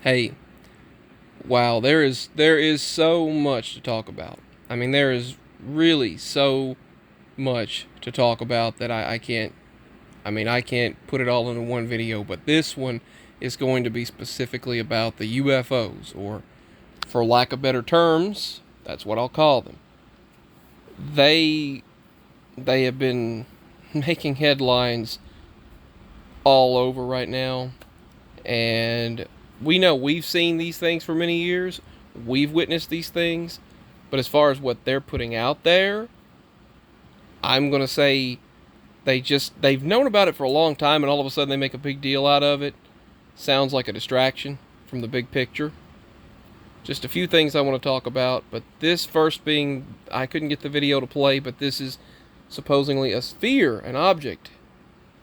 Hey, wow, there is so much to talk about. I mean, there is really so much to talk about that I can't. I mean, I can't put it all into one video, but this one is going to be specifically about the UFOs, or for lack of better terms, that's what I'll call them. They they have been making headlines all over right now, and we know we've seen these things for many years. We've witnessed these things, but as far as what they're putting out there, I'm going to say they've known about it for a long time, and all of a sudden they make a big deal out of it. Sounds like a distraction from the big picture. Just a few things I want to talk about, but this first being, I couldn't get the video to play, but this is supposedly a sphere, an object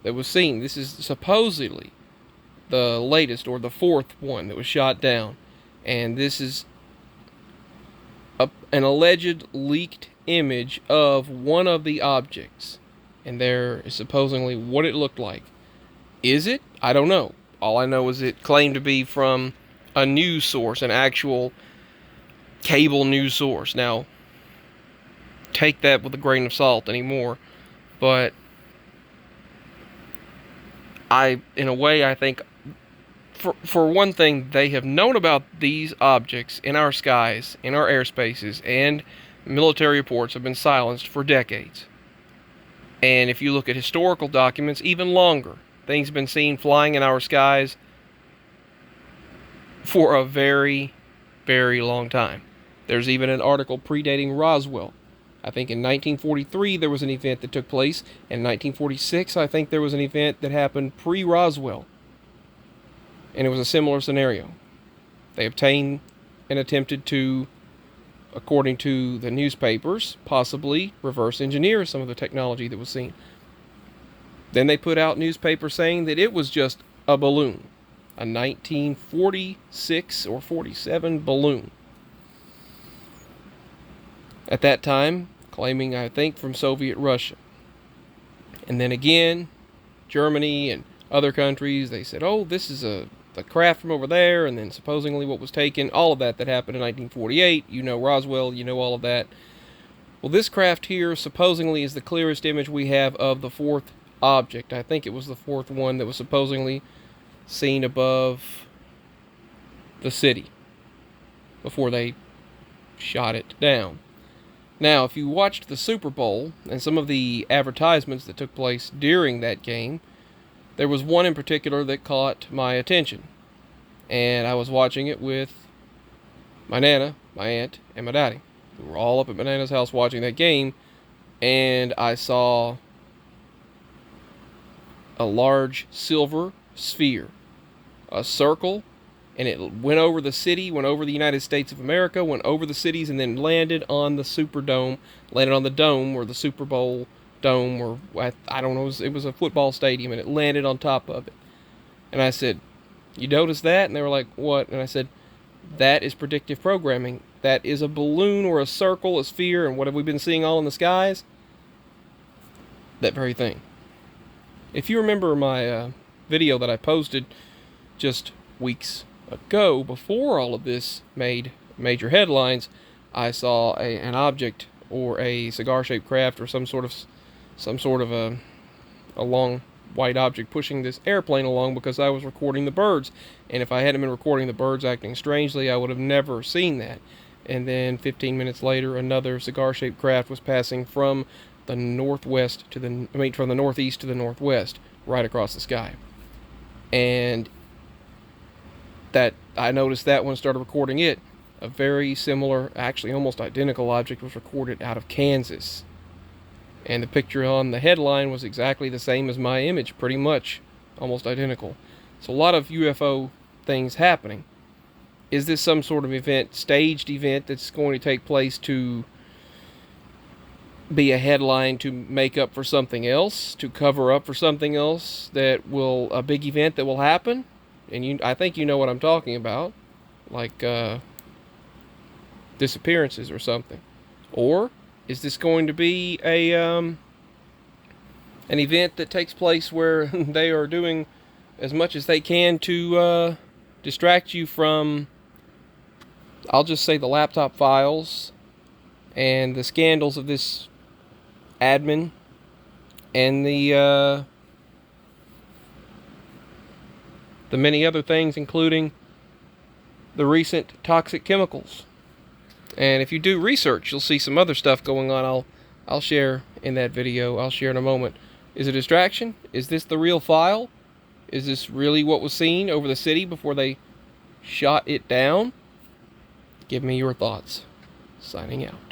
that was seen. This is supposedly the latest, or the fourth one that was shot down. And this is an alleged leaked image of one of the objects. And there is supposedly what it looked like. Is it? I don't know. All I know is it claimed to be from a news source, an actual cable news source. Now, take that with a grain of salt anymore. But in a way, I think for one thing, they have known about these objects in our skies, in our airspaces, and military reports have been silenced for decades. And if you look at historical documents, even longer. Things have been seen flying in our skies for a very, very long time. There's even an article predating Roswell. I think in 1943 there was an event that took place. In 1946, I think there was an event that happened pre-Roswell. And it was a similar scenario. They obtained and attempted to, according to the newspapers, possibly reverse engineer some of the technology that was seen. Then they put out newspapers saying that it was just a balloon, a 1946 or 47 balloon. At that time, claiming, I think, from Soviet Russia. And then again, Germany and other countries, they said, oh, this is the craft from over there, and then supposedly what was taken, all of that happened in 1948. You know Roswell, you know all of that. Well, this craft here supposedly is the clearest image we have of the fourth object. I think it was the fourth one that was supposedly seen above the city before they shot it down. Now, if you watched the Super Bowl and some of the advertisements that took place during that game, there was one in particular that caught my attention. And I was watching it with my Nana, my aunt, and my daddy. We were all up at my Nana's house watching that game, and I saw a large silver sphere, a circle, and it went over the city, went over the United States of America, went over the cities, and then landed on the Superdome, landed on the dome where the Super Bowl dome, or I don't know, it was a football stadium, and it landed on top of it. And I said, you notice that? And they were like, what? And I said, that is predictive programming. That is a balloon or a circle, a sphere, and what have we been seeing all in the skies? That very thing. If you remember my video that I posted just weeks ago, before all of this made major headlines, I saw an object or a cigar-shaped craft or some sort of a long white object pushing this airplane along, because I was recording the birds. And if I hadn't been recording the birds acting strangely, I would have never seen that. And then 15 minutes later, another cigar-shaped craft was passing from the northwest from the northeast to the northwest, right across the sky. And that I noticed that one, started recording it. A very similar, actually almost identical object was recorded out of Kansas. And the picture on the headline was exactly the same as my image, pretty much almost identical. So a lot of UFO things happening. Is this some sort of event, staged event, that's going to take place to be a headline to make up for something else, to cover up for something else a big event that will happen? And I think you know what I'm talking about, like disappearances or something. Or is this going to be an event that takes place where they are doing as much as they can to distract you from, I'll just say, the laptop files and the scandals of this admin and the many other things, including the recent toxic chemicals. And if you do research, you'll see some other stuff going on. I'll share in that video. I'll share in a moment. Is it a distraction? Is this the real file? Is this really what was seen over the city before they shot it down? Give me your thoughts. Signing out.